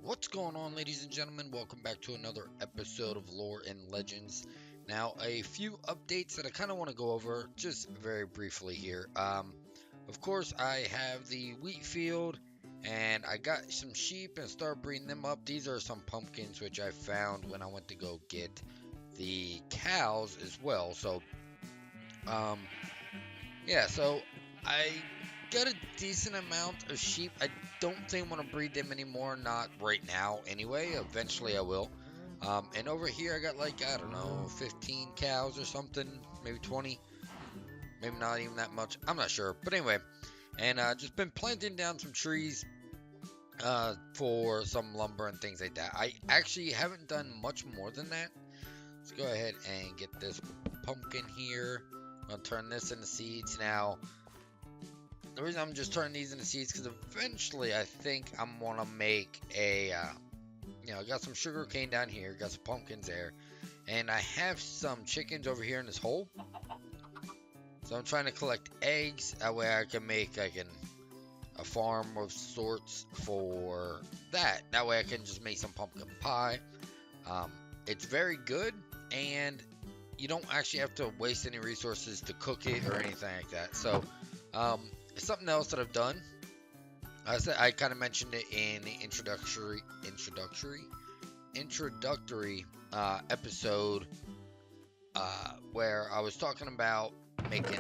What's going on, ladies and gentlemen? Welcome back to another episode of Lore and Legends. Now, a few updates that I kind of want to go over just very briefly here. Of course, I have the wheat field, and I got some sheep and start breeding them up. These are some pumpkins which I found when I went to go get the cows as well. Um, so I got a decent amount of sheep. I don't think I want to breed them anymore, not right now anyway. Eventually I will. And over here I got like, I don't know, 15 cows or something, maybe 20, maybe not even that much. I'm not sure. But anyway, and just been planting down some trees for some lumber and things like that. I actually haven't done much more than that. Let's go ahead and get this pumpkin here. I'll turn this into seeds now. The reason I'm just turning these into seeds because eventually I think I'm gonna make a, I got some sugar cane down here, got some pumpkins there, and I have some chickens over here in this hole. So I'm trying to collect eggs. That way I can make a farm of sorts for that. That way I can just make some pumpkin pie. It's very good, and you don't actually have to waste any resources to cook it or anything like that. So, something else that I've done. I kind of mentioned it in the introductory episode where I was talking about making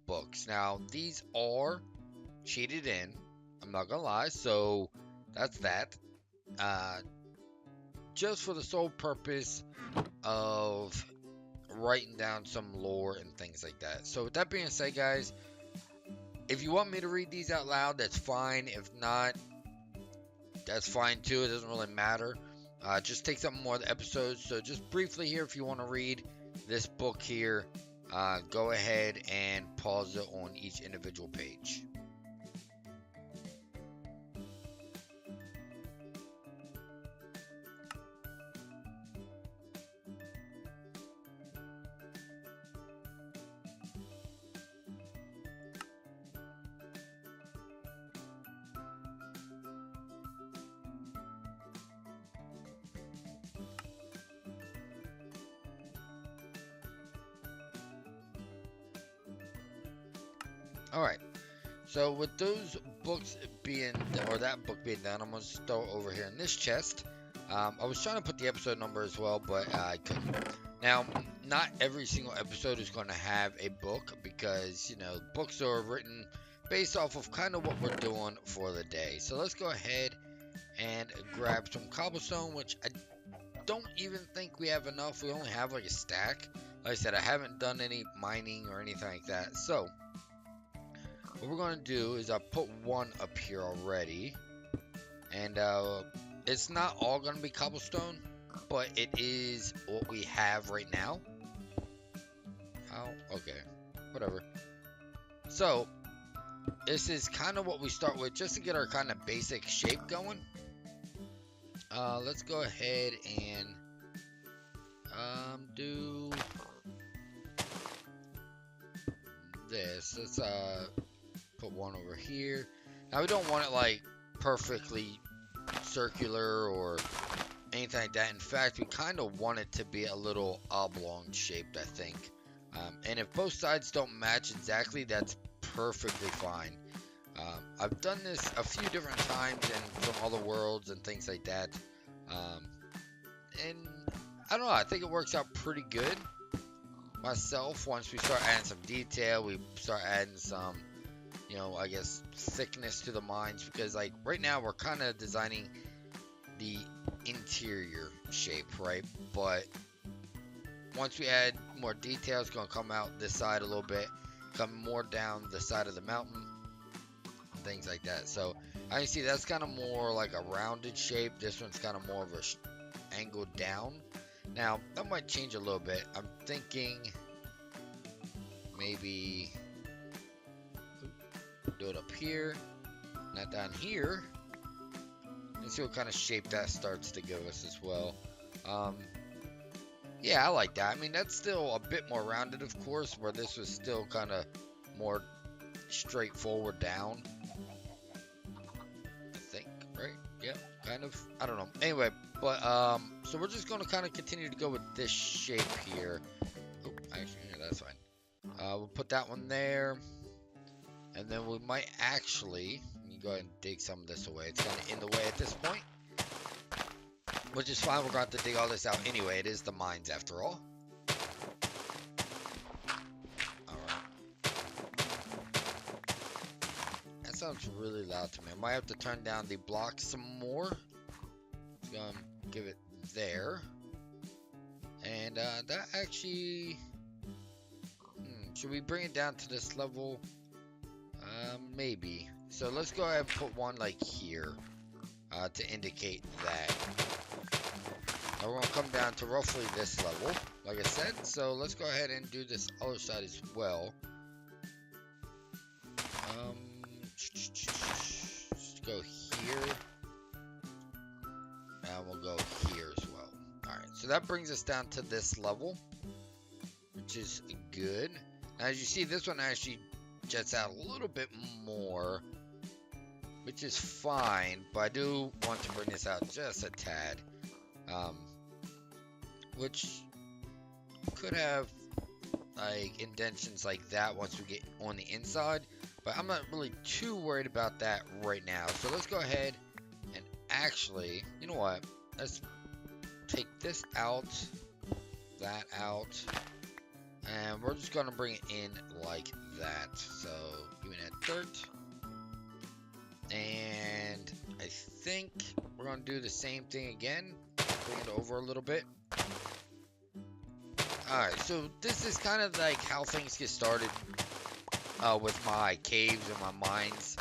books. Now these are cheated in. I'm not gonna lie. So that's that. Just for the sole purpose of writing down some lore and things like that. So with that being said, guys, if you want me to read these out loud, that's fine. If not, that's fine too. It doesn't really matter. Just take something more of the episodes. So just briefly here, if you want to read this book here, go ahead and pause it on each individual page. Alright, so with those books being, or that book being done, I'm going to start over here in this chest. I was trying to put the episode number as well, but I couldn't. Now, not every single episode is going to have a book because, books are written based off of kind of what we're doing for the day. So let's go ahead and grab some cobblestone, which I don't even think we have enough. We only have like a stack. Like I said, I haven't done any mining or anything like that. So what we're going to do is I put one up here already, and it's not all going to be cobblestone, but it is what we have right now. Oh, okay, whatever. So this is kind of what we start with just to get our kind of basic shape going. Let's go ahead and do this. Let's put one over here. Now we don't want it like perfectly circular or anything like that. In fact, we kind of want it to be a little oblong shaped, I think. And if both sides don't match exactly, that's perfectly fine. I've done this a few different times in some other worlds and things like that. And I don't know, I think it works out pretty good myself. Once we start adding some detail, we start adding some, I guess, thickness to the mines, because like right now we're kind of designing the interior shape, right? But once we add more detail, it's going to come out this side a little bit, come more down the side of the mountain, and things like that. So I can see that's kind of more like a rounded shape. This one's kind of more of a angled down. Now that might change a little bit. I'm thinking maybe do it up here, not down here, and see what kind of shape that starts to give us as well. Yeah, I like that. I mean, that's still a bit more rounded, of course, where this was still kind of more straightforward down, I think. right? Yep, kind of. I don't know. Anyway, but so we're just gonna kind of continue to go with this shape here. Oh, actually, yeah, that's fine. We'll put that one there, and then we might actually let me go ahead and dig some of this away. It's kind of in the way at this point, which is fine. We're going to have to dig all this out anyway. It is the mines after all. Sounds really loud to me. I might have to turn down the block some more. Give it there. And that actually... should we bring it down to this level? Maybe. So let's go ahead and put one like here to indicate that. Now we're going to come down to roughly this level, like I said. So let's go ahead and do this other side as well. Just go here, and we'll go here as well. Alright, so that brings us down to this level, which is good. Now, as you see, this one actually jets out a little bit more, which is fine, but I do want to bring this out just a tad, which could have like indentions like that once we get on the inside. But I'm not really too worried about that right now. So let's go ahead and actually, you know what? Let's take this out, that out, and we're just going to bring it in like that. So give me that dirt. And I think we're going to do the same thing again. Bring it over a little bit. Alright, so this is kind of like how things get started. With my caves and my mines.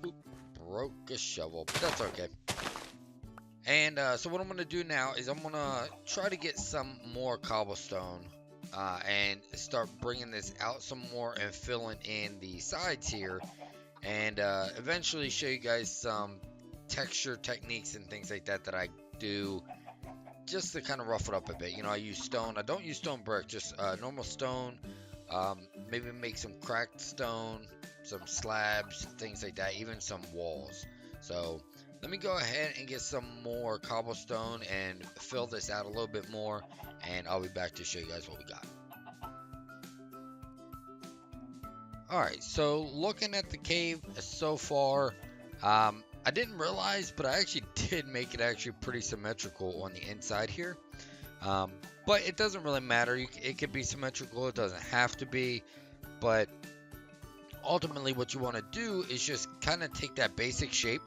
Oop, broke a shovel, but that's okay. And so what I'm going to do now is I'm going to try to get some more cobblestone and start bringing this out some more and filling in the sides here. And eventually show you guys some texture techniques and things like that that I do just to kind of rough it up a bit. You know, I use stone. I don't use stone brick, just normal stone. Maybe make some cracked stone, some slabs, things like that, even some walls. So let me go ahead and get some more cobblestone and fill this out a little bit more, and I'll be back to show you guys what we got. Alright, so looking at the cave so far, I didn't realize, but I actually did make it actually pretty symmetrical on the inside here. But it doesn't really matter. It could be symmetrical. It doesn't have to be. But ultimately what you want to do is just kind of take that basic shape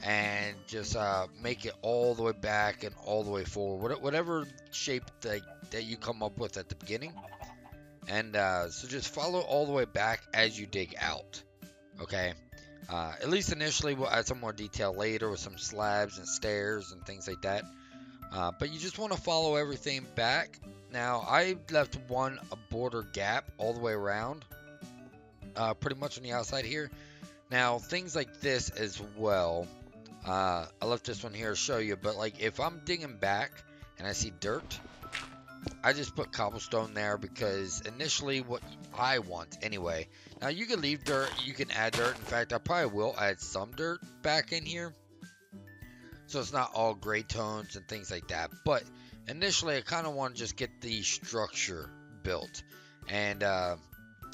and just make it all the way back and all the way forward. Whatever shape that you come up with at the beginning. And so just follow all the way back as you dig out. Okay. At least initially, we'll add some more detail later with some slabs and stairs and things like that. But you just want to follow everything back. Now, I left a border gap all the way around, pretty much on the outside here. Now, things like this as well, I left this one here to show you, but like if I'm digging back and I see dirt, I just put cobblestone there because initially what I want anyway. Now, you can leave dirt, you can add dirt. In fact, I probably will add some dirt back in here. So it's not all gray tones and things like that. But initially, I kind of want to just get the structure built. And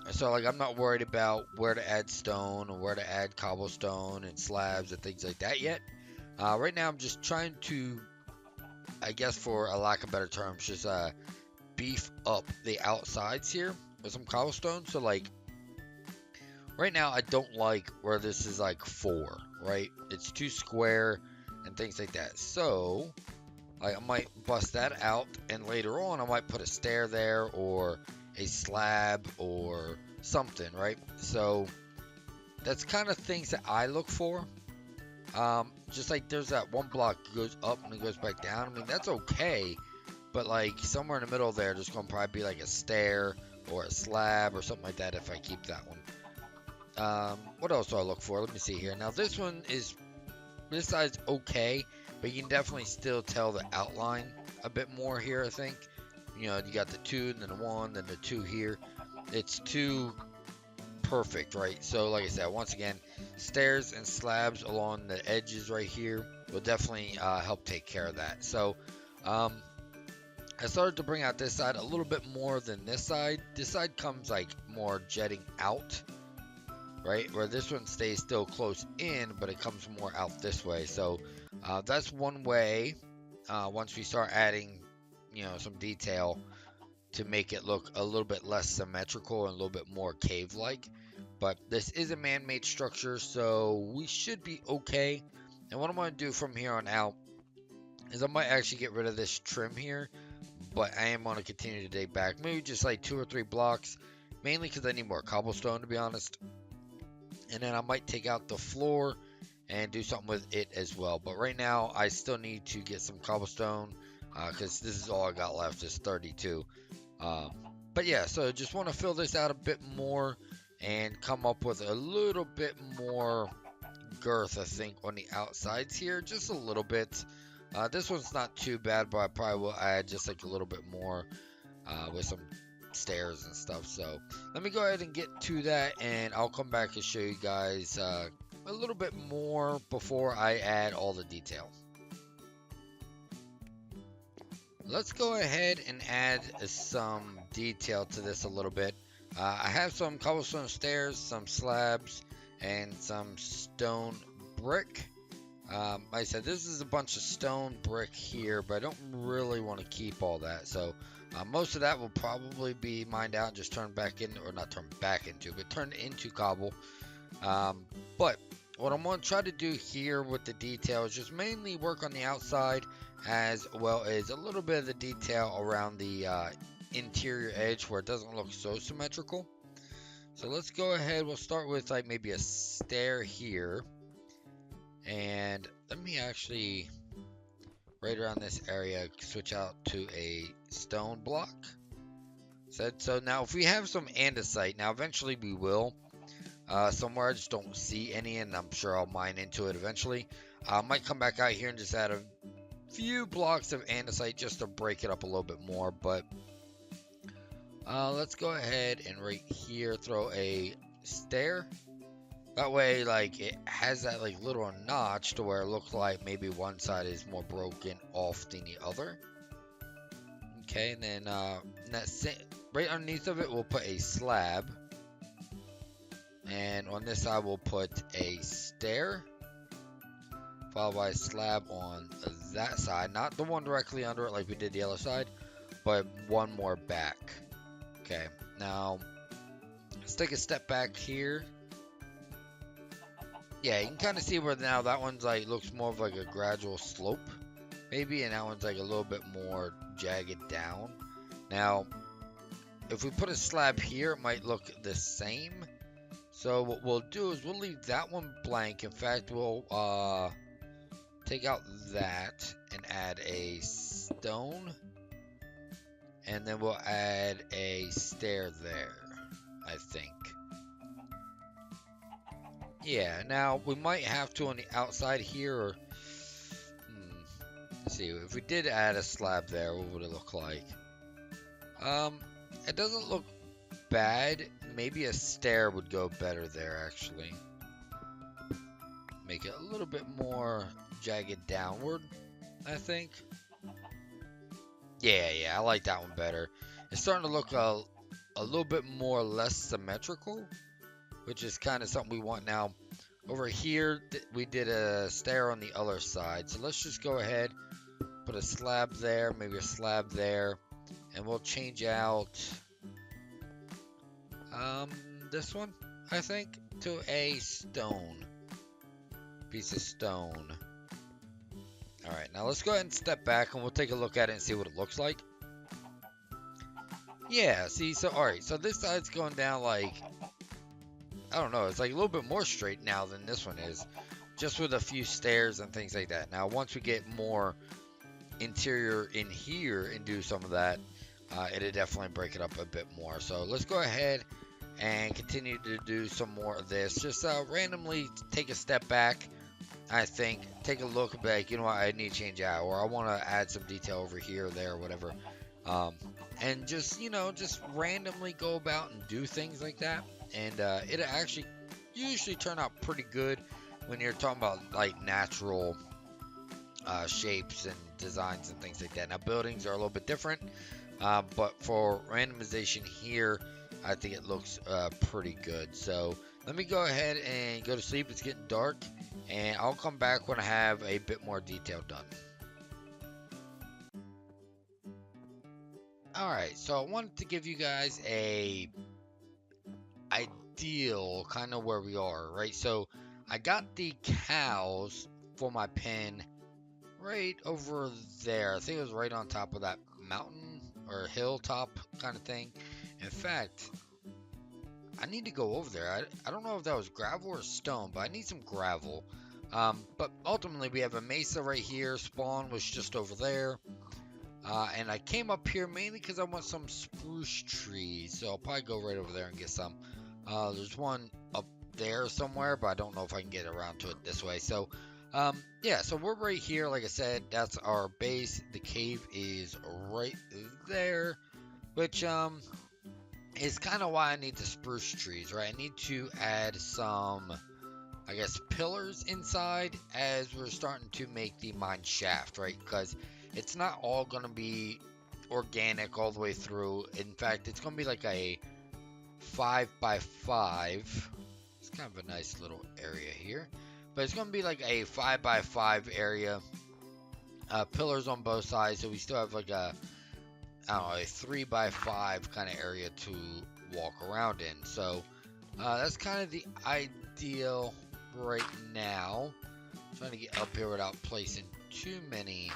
so like I'm not worried about where to add stone or where to add cobblestone and slabs and things like that yet. Right now, I'm just trying to, I guess for a lack of better terms, just beef up the outsides here with some cobblestone. So like right now, I don't like where this is like 4, right? It's too square and things like that. So I might bust that out, and later on I might put a stair there or a slab or something, right? So that's kind of things that I look for. Just like there's that one block goes up and it goes back down. I mean, that's okay, but like somewhere in the middle there, there's gonna probably be like a stair or a slab or something like that if I keep that one. What else do I look for? Let me see here. Now this one is, this side's okay, but you can definitely still tell the outline a bit more here, I think. You know, you got the 2, and then the 1, then the 2 here. It's too perfect, right? So, like I said, once again, stairs and slabs along the edges right here will definitely help take care of that. So I started to bring out this side a little bit more than this side. This side comes like more jetting out, right? Where this one stays still close in, but it comes more out this way. So that's one way, once we start adding, some detail to make it look a little bit less symmetrical and a little bit more cave-like. But this is a man-made structure, so we should be okay. And what I'm going to do from here on out is I might actually get rid of this trim here, but I am going to continue to dig back. Maybe just like 2 or 3 blocks, mainly because I need more cobblestone, to be honest. And then I might take out the floor and do something with it as well. But right now, I still need to get some cobblestone, because this is all I got left is 32. But yeah, so just want to fill this out a bit more and come up with a little bit more girth, I think, on the outsides here, just a little bit. This one's not too bad, but I probably will add just like a little bit more with some stairs and stuff. So let me go ahead and get to that, and I'll come back and show you guys a little bit more before I add all the detail. Let's go ahead and add some detail to this a little bit. I have some cobblestone stairs, some slabs, and some stone brick. Like I said, this is a bunch of stone brick here, but I don't really want to keep all that. So most of that will probably be mined out and just turned back in, or not turned back into, but turned into cobble. But what I'm going to try to do here with the detail is just mainly work on the outside, as well as a little bit of the detail around the interior edge where it doesn't look so symmetrical. So let's go ahead. We'll start with like maybe a stair here. And let me actually, right around this area, switch out to a stone block. So now if we have some andesite, now eventually we will. Somewhere I just don't see any, and I'm sure I'll mine into it eventually. I might come back out here and just add a few blocks of andesite just to break it up a little bit more. But let's go ahead and right here throw a stair. That way, like, it has that like little notch to where it looks like maybe one side is more broken off than the other. Okay, and then right underneath of it, we'll put a slab. And on this side, we'll put a stair, followed by a slab on that side. Not the one directly under it like we did the other side, but one more back. Okay, now let's take a step back here. Yeah, you can kind of see where now that one's like looks more of like a gradual slope, maybe, and that one's like a little bit more jagged down. Now, if we put a slab here, it might look the same. So what we'll do is we'll leave that one blank. In fact, we'll take out that and add a stone, and then we'll add a stair there, I think. Yeah, now we might have to on the outside here, or let's see, if we did add a slab there, what would it look like? It doesn't look bad. Maybe a stair would go better there, actually. Make it a little bit more jagged downward, I think. Yeah, I like that one better. It's starting to look a little bit more less symmetrical, which is kind of something we want now. Over here, we did a stair on the other side. So let's just go ahead, put a slab there, maybe a slab there, and we'll change out this one, I think, to a stone. Piece of stone. Alright, now let's go ahead and step back and we'll take a look at it and see what it looks like. Yeah, see, so alright, so this side's going down like, I don't know, it's like a little bit more straight now than this one is, just with a few stairs and things like that. Now, once we get more interior in here and do some of that, it'll definitely break it up a bit more. So let's go ahead and continue to do some more of this. Just randomly take a step back, I think, take a look and be like, you know what, I need to change out, or I want to add some detail over here or there or whatever. And just, just randomly go about and do things like that. And it'll actually usually turn out pretty good when you're talking about like natural shapes and designs and things like that. Now buildings are a little bit different, but for randomization here, I think it looks pretty good. So let me go ahead and go to sleep. It's getting dark, and I'll come back when I have a bit more detail done. Alright, so I wanted to give you guys a ideal kind of where we are, right? So I got the cows for my pen right over there. I think it was right on top of that mountain or hilltop kind of thing. In fact, I need to go over there. I don't know if that was gravel or stone, but I need some gravel. But ultimately, we have a mesa right here. Spawn was just over there. And I came up here mainly because I want some spruce trees. So I'll probably go right over there and get some. There's one up there somewhere, but I don't know if I can get around to it this way. So, yeah, so we're right here. Like I said, that's our base. The cave is right there, which, is kind of why I need the spruce trees, right? I need to add some, I guess, pillars inside as we're starting to make the mine shaft, right? Because it's not all going to be organic all the way through. In fact, it's going to be like a 5x5. It's kind of a nice little area here. But it's going to be like a 5x5 area. Pillars on both sides. So we still have like a, I don't know, a 3x5 kind of area to walk around in. So that's kind of the ideal right now. I'm trying to get up here without placing too many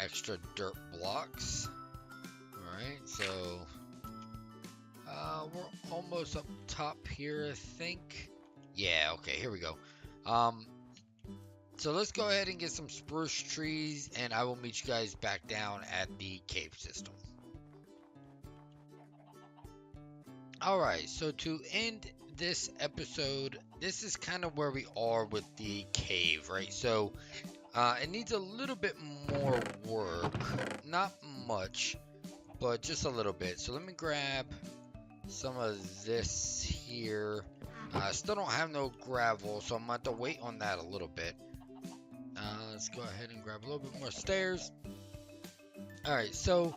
extra dirt blocks. Alright, so we're almost up top here, I think. Yeah, okay, here we go. So let's go ahead and get some spruce trees, and I will meet you guys back down at the cave system. Alright, so to end this episode, this is kind of where we are with the cave, right? So it needs a little bit more work. Not much, but just a little bit. So let me grab some of this here. I still don't have no gravel, so I'm going to have to wait on that a little bit. Let's go ahead and grab a little bit more stairs. Alright, so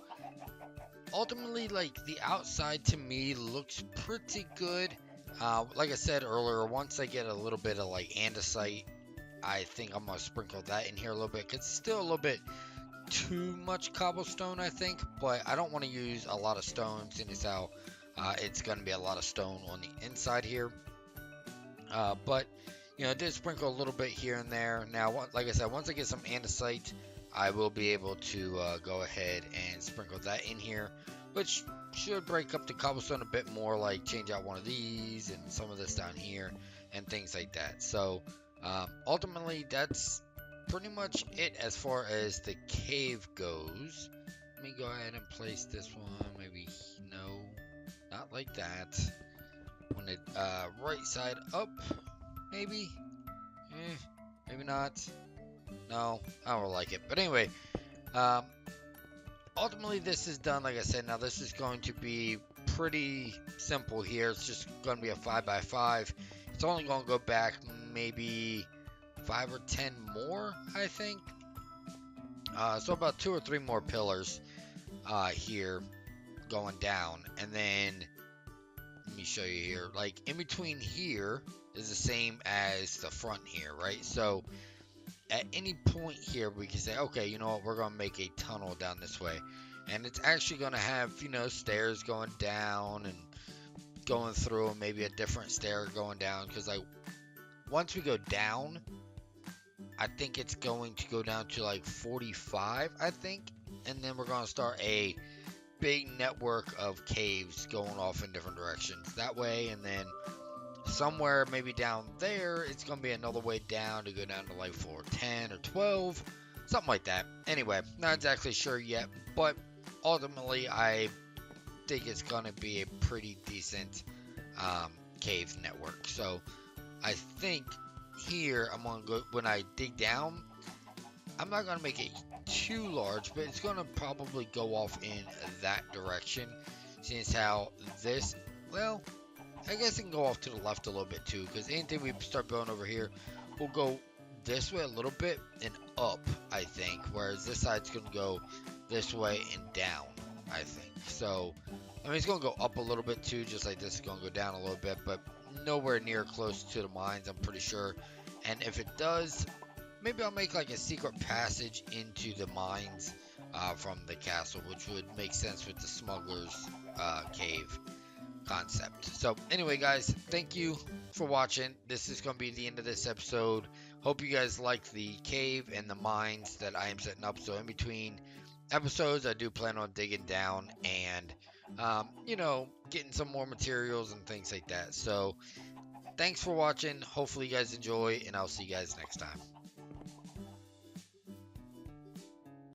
ultimately, like, the outside to me looks pretty good. Like I said earlier, once I get a little bit of, like, andesite, I think I'm going to sprinkle that in here a little bit. 'Cause it's still a little bit too much cobblestone, I think. But I don't want to use a lot of stone, seeing as how it's going to be a lot of stone on the inside here. But, you know, I did sprinkle a little bit here and there. Now, like I said, once I get some andesite, I will be able to go ahead and sprinkle that in here, which should break up the cobblestone a bit more, like change out one of these and some of this down here and things like that. So, ultimately, that's pretty much it as far as the cave goes. Let me go ahead and place this one. Maybe, no, not like that. On the right side up, maybe. Maybe not. No, I don't like it. But anyway, ultimately this is done. Like I said, now this is going to be pretty simple here. It's just going to be a 5x5. It's only going to go back maybe 5 or 10 more, I think. So about 2 or 3 more pillars here going down. And then, let me show you here. Like, in between here is the same as the front here, right? So at any point here, we can say, okay, you know what, we're going to make a tunnel down this way. And it's actually going to have, you know, stairs going down and going through, and maybe a different stair going down. Because, like, once we go down, I think it's going to go down to, like, 45, I think. And then we're going to start a big network of caves going off in different directions that way. And then somewhere maybe down there, it's going to be another way down to go down to like floor 10 or 12, something like that. Anyway, not exactly sure yet, but ultimately I think it's going to be a pretty decent cave network. So I think here I'm going to go, when I dig down, I'm not going to make it too large, but it's going to probably go off in that direction, since how this, well, I guess it can go off to the left a little bit too, because anything we start building over here will go this way a little bit and up, I think. Whereas this side's going to go this way and down, I think. So, I mean, it's going to go up a little bit too, just like this is going to go down a little bit, but nowhere near close to the mines, I'm pretty sure. And if it does, maybe I'll make like a secret passage into the mines from the castle, which would make sense with the smuggler's cave concept. So anyway, guys, thank you for watching. This is going to be the end of this episode. Hope you guys liked the cave and the mines that I am setting up. So in between episodes, I do plan on digging down and getting some more materials and things like that. So thanks for watching. Hopefully you guys enjoy, and I'll see you guys next time.